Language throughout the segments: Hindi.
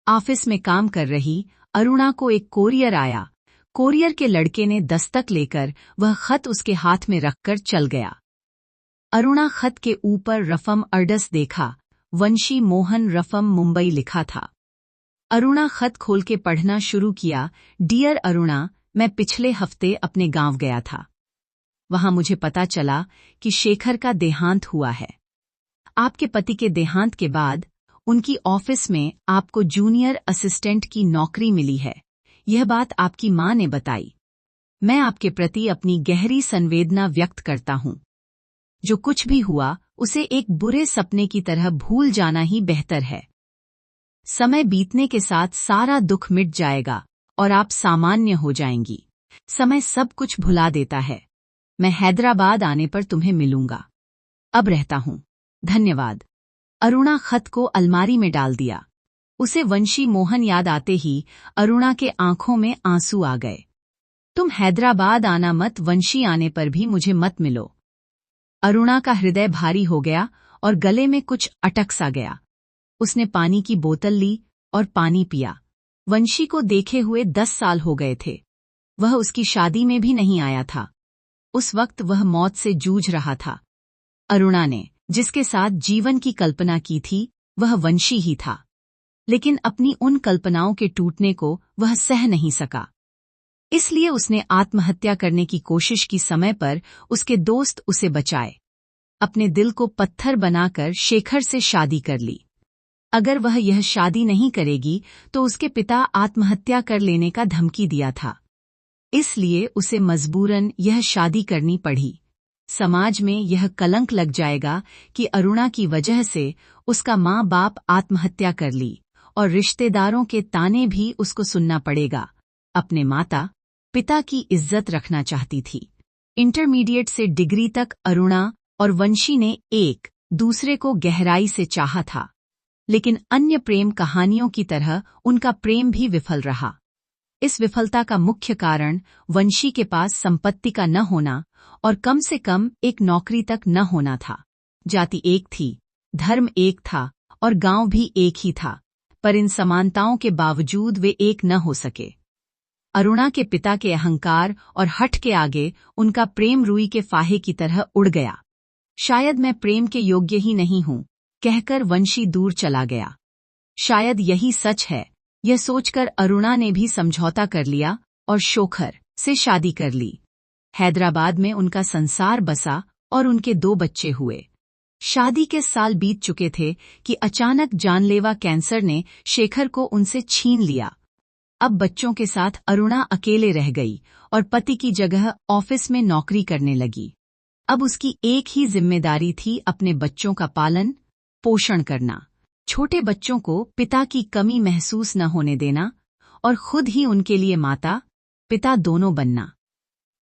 ऑफिस में काम कर रही अरुणा को एक कोरियर आया। कोरियर के लड़के ने दस्तक लेकर वह खत उसके हाथ में रखकर चल गया। अरुणा खत के ऊपर रफम अर्डस देखा, वंशी मोहन रफम मुंबई लिखा था। अरुणा खत खोल के पढ़ना शुरू किया। डियर अरुणा, मैं पिछले हफ्ते अपने गांव गया था। वहां मुझे पता चला कि शेखर का देहांत हुआ है। आपके पति के देहांत के बाद उनकी ऑफिस में आपको जूनियर असिस्टेंट की नौकरी मिली है। यह बात आपकी मां ने बताई। मैं आपके प्रति अपनी गहरी संवेदना व्यक्त करता हूं। जो कुछ भी हुआ उसे एक बुरे सपने की तरह भूल जाना ही बेहतर है। समय बीतने के साथ सारा दुख मिट जाएगा और आप सामान्य हो जाएंगी। समय सब कुछ भुला देता है। मैं हैदराबाद आने पर तुम्हें मिलूंगा। अब रहता हूं। धन्यवाद। अरुणा खत को अलमारी में डाल दिया। उसे वंशी मोहन याद आते ही अरुणा के आंखों में आंसू आ गए। तुम हैदराबाद आना मत, वंशी आने पर भी मुझे मत मिलो। अरुणा का हृदय भारी हो गया और गले में कुछ अटक सा गया। उसने पानी की बोतल ली और पानी पिया। वंशी को देखे हुए 10 साल हो गए थे। वह उसकी शादी में भी नहीं आया था। उस वक्त वह मौत से जूझ रहा था। अरुणा ने जिसके साथ जीवन की कल्पना की थी वह वंशी ही था, लेकिन अपनी उन कल्पनाओं के टूटने को वह सह नहीं सका। इसलिए उसने आत्महत्या करने की कोशिश की। समय पर उसके दोस्त उसे बचाए। अपने दिल को पत्थर बनाकर शेखर से शादी कर ली। अगर वह यह शादी नहीं करेगी तो उसके पिता आत्महत्या कर लेने का धमकी दिया था। इसलिए उसे मजबूरन यह शादी करनी पड़ी। समाज में यह कलंक लग जाएगा कि अरुणा की वजह से उसका माँ बाप आत्महत्या कर ली और रिश्तेदारों के ताने भी उसको सुनना पड़ेगा। अपने माता पिता की इज्जत रखना चाहती थी। इंटरमीडिएट से डिग्री तक अरुणा और वंशी ने एक दूसरे को गहराई से चाहा था, लेकिन अन्य प्रेम कहानियों की तरह उनका प्रेम भी विफल रहा। इस विफलता का मुख्य कारण वंशी के पास संपत्ति का न होना और कम से कम एक नौकरी तक न होना था। जाति एक थी, धर्म एक था और गांव भी एक ही था, पर इन समानताओं के बावजूद वे एक न हो सके। अरुणा के पिता के अहंकार और हठ के आगे उनका प्रेम रुई के फाहे की तरह उड़ गया। शायद मैं प्रेम के योग्य ही नहीं हूं, कहकर वंशी दूर चला गया। शायद यही सच है। यह सोचकर अरुणा ने भी समझौता कर लिया और शेखर से शादी कर ली। हैदराबाद में उनका संसार बसा और उनके 2 बच्चे हुए। शादी के साल बीत चुके थे कि अचानक जानलेवा कैंसर ने शेखर को उनसे छीन लिया। अब बच्चों के साथ अरुणा अकेले रह गई और पति की जगह ऑफिस में नौकरी करने लगी। अब उसकी एक ही जिम्मेदारी थी, अपने बच्चों का पालन पोषण करना, छोटे बच्चों को पिता की कमी महसूस न होने देना और खुद ही उनके लिए माता पिता दोनों बनना।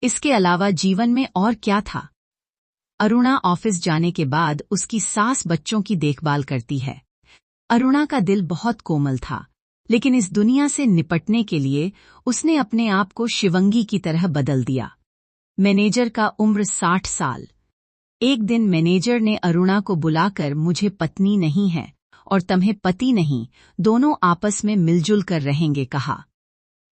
इसके अलावा जीवन में और क्या था? अरुणा ऑफिस जाने के बाद उसकी सास बच्चों की देखभाल करती है। अरुणा का दिल बहुत कोमल था, लेकिन इस दुनिया से निपटने के लिए उसने अपने आप को शिवंगी की तरह बदल दिया। मैनेजर का उम्र 60 साल। एक दिन मैनेजर ने अरुणा को बुलाकर मुझे पत्नी नहीं है और तुम्हें पति नहीं, दोनों आपस में मिलजुल कर रहेंगे कहा।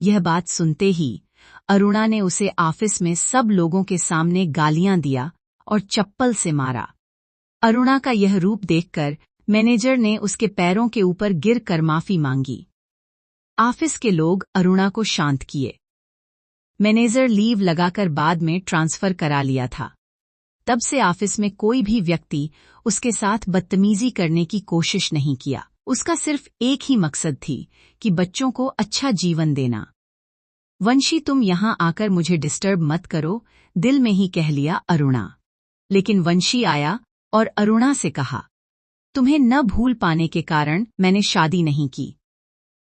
यह बात सुनते ही अरुणा ने उसे ऑफिस में सब लोगों के सामने गालियां दिया और चप्पल से मारा। अरुणा का यह रूप देखकर मैनेजर ने उसके पैरों के ऊपर गिर कर माफी मांगी। ऑफिस के लोग अरुणा को शांत किए। मैनेजर लीव लगाकर बाद में ट्रांसफर करा लिया था। तब से ऑफिस में कोई भी व्यक्ति उसके साथ बदतमीजी करने की कोशिश नहीं किया। उसका सिर्फ एक ही मकसद थी कि बच्चों को अच्छा जीवन देना। वंशी, तुम यहां आकर मुझे डिस्टर्ब मत करो, दिल में ही कह लिया अरुणा। लेकिन वंशी आया और अरुणा से कहा, तुम्हें न भूल पाने के कारण मैंने शादी नहीं की।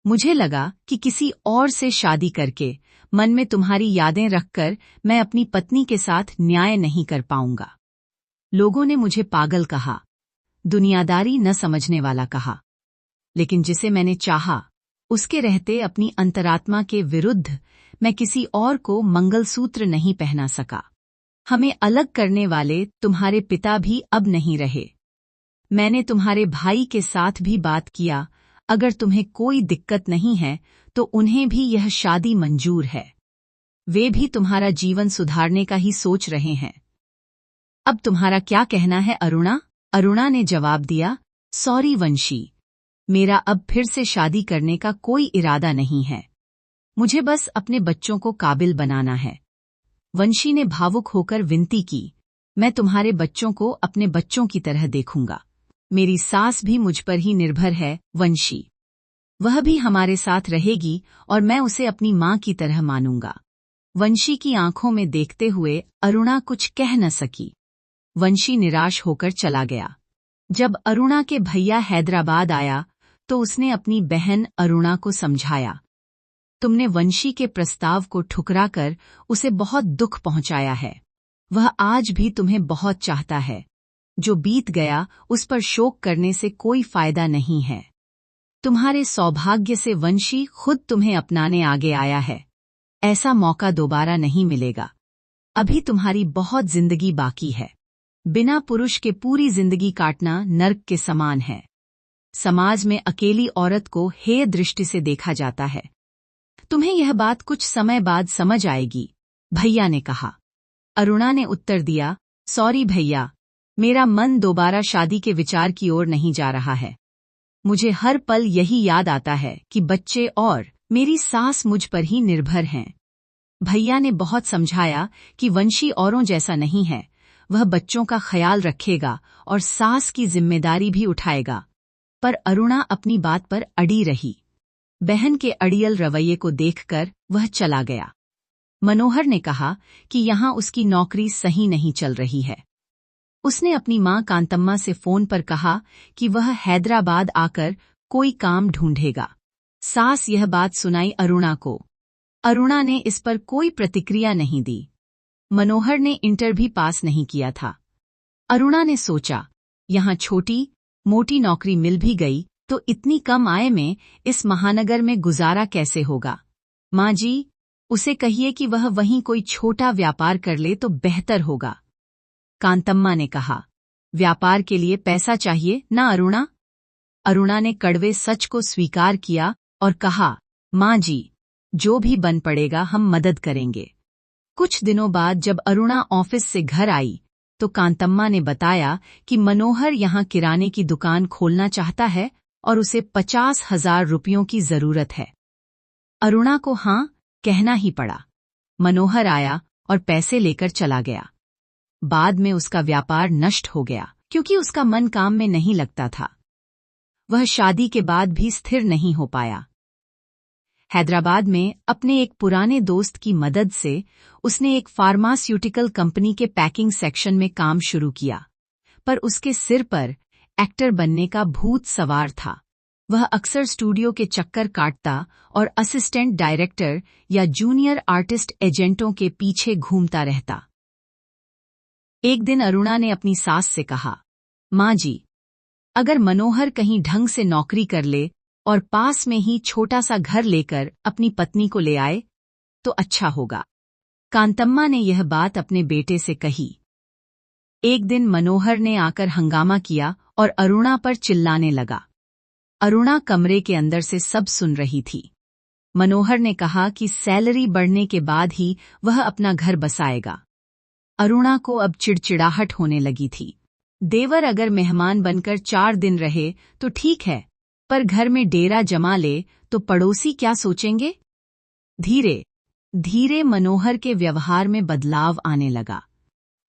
मुझे लगा कि किसी और से शादी करके मन में तुम्हारी यादें रखकर मैं अपनी पत्नी के साथ न्याय नहीं कर पाऊंगा। लोगों ने मुझे पागल कहा, दुनियादारी न समझने वाला कहा, लेकिन जिसे मैंने चाहा उसके रहते अपनी अंतरात्मा के विरुद्ध मैं किसी और को मंगलसूत्र नहीं पहना सका। हमें अलग करने वाले तुम्हारे पिता भी अब नहीं रहे। मैंने तुम्हारे भाई के साथ भी बात किया, अगर तुम्हें कोई दिक्कत नहीं है तो उन्हें भी यह शादी मंजूर है। वे भी तुम्हारा जीवन सुधारने का ही सोच रहे हैं। अब तुम्हारा क्या कहना है अरुणा? अरुणा ने जवाब दिया, सॉरी वंशी, मेरा अब फिर से शादी करने का कोई इरादा नहीं है। मुझे बस अपने बच्चों को काबिल बनाना है। वंशी ने भावुक होकर विनती की, मैं तुम्हारे बच्चों को अपने बच्चों की तरह देखूंगा। मेरी सास भी मुझ पर ही निर्भर है वंशी। वह भी हमारे साथ रहेगी और मैं उसे अपनी मां की तरह मानूंगा। वंशी की आंखों में देखते हुए अरुणा कुछ कह न सकी। वंशी निराश होकर चला गया। जब अरुणा के भैया हैदराबाद आया तो उसने अपनी बहन अरुणा को समझाया, तुमने वंशी के प्रस्ताव को ठुकराकर उसे बहुत दुख पहुंचाया है। वह आज भी तुम्हें बहुत चाहता है। जो बीत गया उस पर शोक करने से कोई फायदा नहीं है। तुम्हारे सौभाग्य से वंशी खुद तुम्हें अपनाने आगे आया है। ऐसा मौका दोबारा नहीं मिलेगा। अभी तुम्हारी बहुत जिंदगी बाकी है। बिना पुरुष के पूरी जिंदगी काटना नर्क के समान है। समाज में अकेली औरत को हेय दृष्टि से देखा जाता है। तुम्हें यह बात कुछ समय बाद समझ आएगी, भैया ने कहा। अरुणा ने उत्तर दिया, सॉरी भैया, मेरा मन दोबारा शादी के विचार की ओर नहीं जा रहा है। मुझे हर पल यही याद आता है कि बच्चे और मेरी सास मुझ पर ही निर्भर हैं। भैया ने बहुत समझाया कि वंशी औरों जैसा नहीं है। वह बच्चों का ख्याल रखेगा और सास की जिम्मेदारी भी उठाएगा। पर अरुणा अपनी बात पर अड़ी रही। बहन के अड़ियल रवैये को देखकर वह चला गया। मनोहर ने कहा कि यहाँ उसकी नौकरी सही नहीं चल रही है। उसने अपनी मां कांतम्मा से फोन पर कहा कि वह हैदराबाद आकर कोई काम ढूंढेगा। सास यह बात सुनाई अरुणा को। अरुणा ने इस पर कोई प्रतिक्रिया नहीं दी। मनोहर ने इंटर भी पास नहीं किया था। अरुणा ने सोचा, यहाँ छोटी मोटी नौकरी मिल भी गई तो इतनी कम आय में इस महानगर में गुजारा कैसे होगा। माँ जी, उसे कहिए कि वह वहीं कोई छोटा व्यापार कर ले तो बेहतर होगा। कांतम्मा ने कहा, व्यापार के लिए पैसा चाहिए ना अरुणा? अरुणा ने कड़वे सच को स्वीकार किया और कहा, माँ जी, जो भी बन पड़ेगा हम मदद करेंगे। कुछ दिनों बाद जब अरुणा ऑफिस से घर आई तो कांतम्मा ने बताया कि मनोहर यहाँ किराने की दुकान खोलना चाहता है और उसे 50,000 रुपयों की जरूरत है। अरुणा को हाँ कहना ही पड़ा। मनोहर आया और पैसे लेकर चला गया। बाद में उसका व्यापार नष्ट हो गया क्योंकि उसका मन काम में नहीं लगता था। वह शादी के बाद भी स्थिर नहीं हो पाया। हैदराबाद में अपने एक पुराने दोस्त की मदद से उसने एक फार्मास्यूटिकल कंपनी के पैकिंग सेक्शन में काम शुरू किया, पर उसके सिर पर एक्टर बनने का भूत सवार था। वह अक्सर स्टूडियो के चक्कर काटता और असिस्टेंट डायरेक्टर या जूनियर आर्टिस्ट एजेंटों के पीछे घूमता रहता। एक दिन अरुणा ने अपनी सास से कहा, माँ जी, अगर मनोहर कहीं ढंग से नौकरी कर ले और पास में ही छोटा सा घर लेकर अपनी पत्नी को ले आए तो अच्छा होगा। कांतम्मा ने यह बात अपने बेटे से कही। एक दिन मनोहर ने आकर हंगामा किया और अरुणा पर चिल्लाने लगा। अरुणा कमरे के अंदर से सब सुन रही थी। मनोहर ने कहा कि सैलरी बढ़ने के बाद ही वह अपना घर बसाएगा। अरुणा को अब चिड़चिड़ाहट होने लगी थी। देवर अगर मेहमान बनकर 4 दिन रहे तो ठीक है, पर घर में डेरा जमा ले तो पड़ोसी क्या सोचेंगे? धीरे धीरे मनोहर के व्यवहार में बदलाव आने लगा।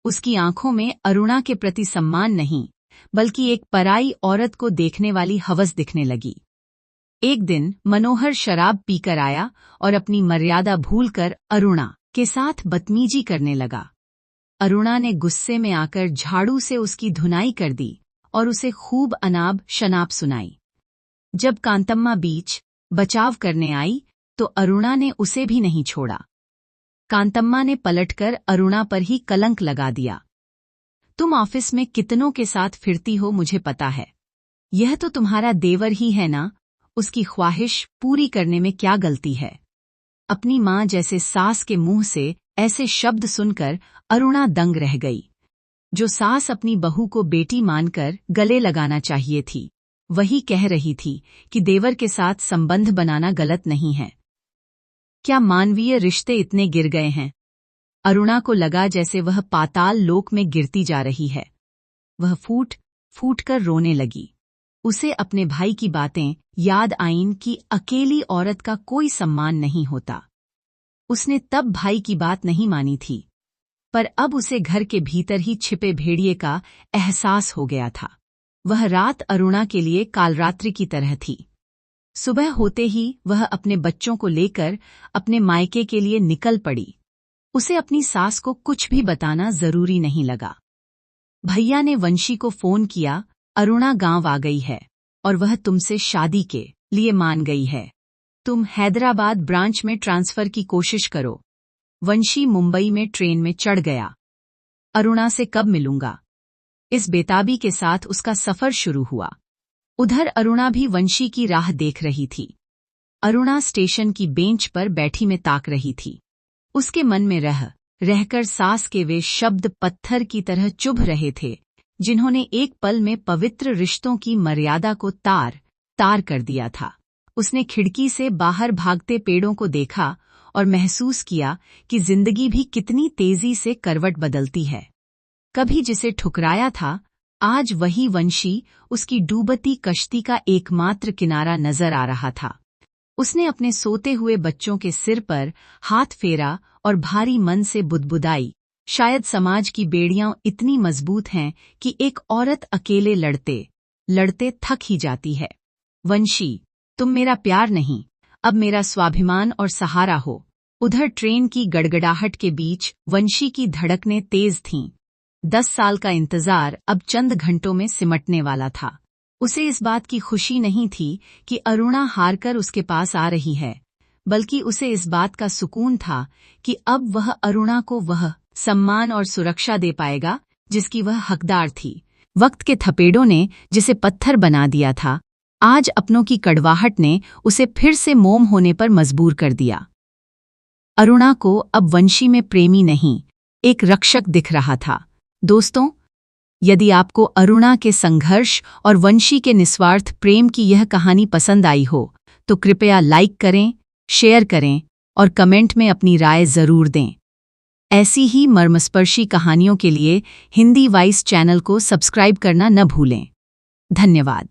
उसकी आंखों में अरुणा के प्रति सम्मान नहीं, बल्कि एक पराई औरत को देखने वाली हवस दिखने लगी। एक दिन मनोहर शराब पीकर आया और अपनी मर्यादा भूलकर अरुणा के साथ बदतमीजी करने लगा। अरुणा ने गुस्से में आकर झाड़ू से उसकी धुनाई कर दी और उसे खूब अनाब शनाब सुनाई। जब कांतम्मा बीच बचाव करने आई तो अरुणा ने उसे भी नहीं छोड़ा। कांतम्मा ने पलटकर अरुणा पर ही कलंक लगा दिया। तुम ऑफिस में कितनों के साथ फिरती हो मुझे पता है। यह तो तुम्हारा देवर ही है ना, उसकी ख्वाहिश पूरी करने में क्या गलती है? अपनी मां जैसे सास के मुंह से ऐसे शब्द सुनकर अरुणा दंग रह गई। जो सास अपनी बहू को बेटी मानकर गले लगाना चाहिए थी, वही कह रही थी कि देवर के साथ संबंध बनाना गलत नहीं है। क्या मानवीय रिश्ते इतने गिर गए हैं? अरुणा को लगा जैसे वह पाताल लोक में गिरती जा रही है। वह फूट फूट कर रोने लगी। उसे अपने भाई की बातें याद आईं कि अकेली औरत का कोई सम्मान नहीं होता। उसने तब भाई की बात नहीं मानी थी, पर अब उसे घर के भीतर ही छिपे भेड़िए का एहसास हो गया था। वह रात अरुणा के लिए कालरात्रि की तरह थी। सुबह होते ही वह अपने बच्चों को लेकर अपने मायके के लिए निकल पड़ी। उसे अपनी सास को कुछ भी बताना जरूरी नहीं लगा। भैया ने वंशी को फोन किया, अरुणा गांव आ गई है और वह तुमसे शादी के लिए मान गई है। तुम हैदराबाद ब्रांच में ट्रांसफर की कोशिश करो। वंशी मुंबई में ट्रेन में चढ़ गया। अरुणा से कब मिलूंगा? इस बेताबी के साथ उसका सफर शुरू हुआ। उधर अरुणा भी वंशी की राह देख रही थी। अरुणा स्टेशन की बेंच पर बैठी में ताक रही थी। उसके मन में रहकर सास के वे शब्द पत्थर की तरह चुभ रहे थे, जिन्होंने एक पल में पवित्र रिश्तों की मर्यादा को तार तार कर दिया था। उसने खिड़की से बाहर भागते पेड़ों को देखा और महसूस किया कि जिंदगी भी कितनी तेजी से करवट बदलती है। कभी जिसे ठुकराया था, आज वही वंशी उसकी डूबती कश्ती का एकमात्र किनारा नजर आ रहा था। उसने अपने सोते हुए बच्चों के सिर पर हाथ फेरा और भारी मन से बुदबुदाई, शायद समाज की बेड़ियां इतनी मजबूत हैं कि एक औरत अकेले लड़ते लड़ते थक ही जाती है। वंशी, तुम मेरा प्यार नहीं, अब मेरा स्वाभिमान और सहारा हो। उधर ट्रेन की गड़गड़ाहट के बीच वंशी की धड़कनें तेज थीं। 10 साल का इंतजार अब चंद घंटों में सिमटने वाला था। उसे इस बात की खुशी नहीं थी कि अरुणा हारकर उसके पास आ रही है, बल्कि उसे इस बात का सुकून था कि अब वह अरुणा को वह सम्मान और सुरक्षा दे पाएगा जिसकी वह हकदार थी। वक्त के थपेड़ों ने जिसे पत्थर बना दिया था, आज अपनों की कड़वाहट ने उसे फिर से मोम होने पर मजबूर कर दिया। अरुणा को अब वंशी में प्रेमी नहीं, एक रक्षक दिख रहा था। दोस्तों, यदि आपको अरुणा के संघर्ष और वंशी के निस्वार्थ प्रेम की यह कहानी पसंद आई हो, तो कृपया लाइक करें, शेयर करें और कमेंट में अपनी राय जरूर दें। ऐसी ही मर्मस्पर्शी कहानियों के लिए हिंदी वॉइस चैनल को सब्सक्राइब करना न भूलें। धन्यवाद।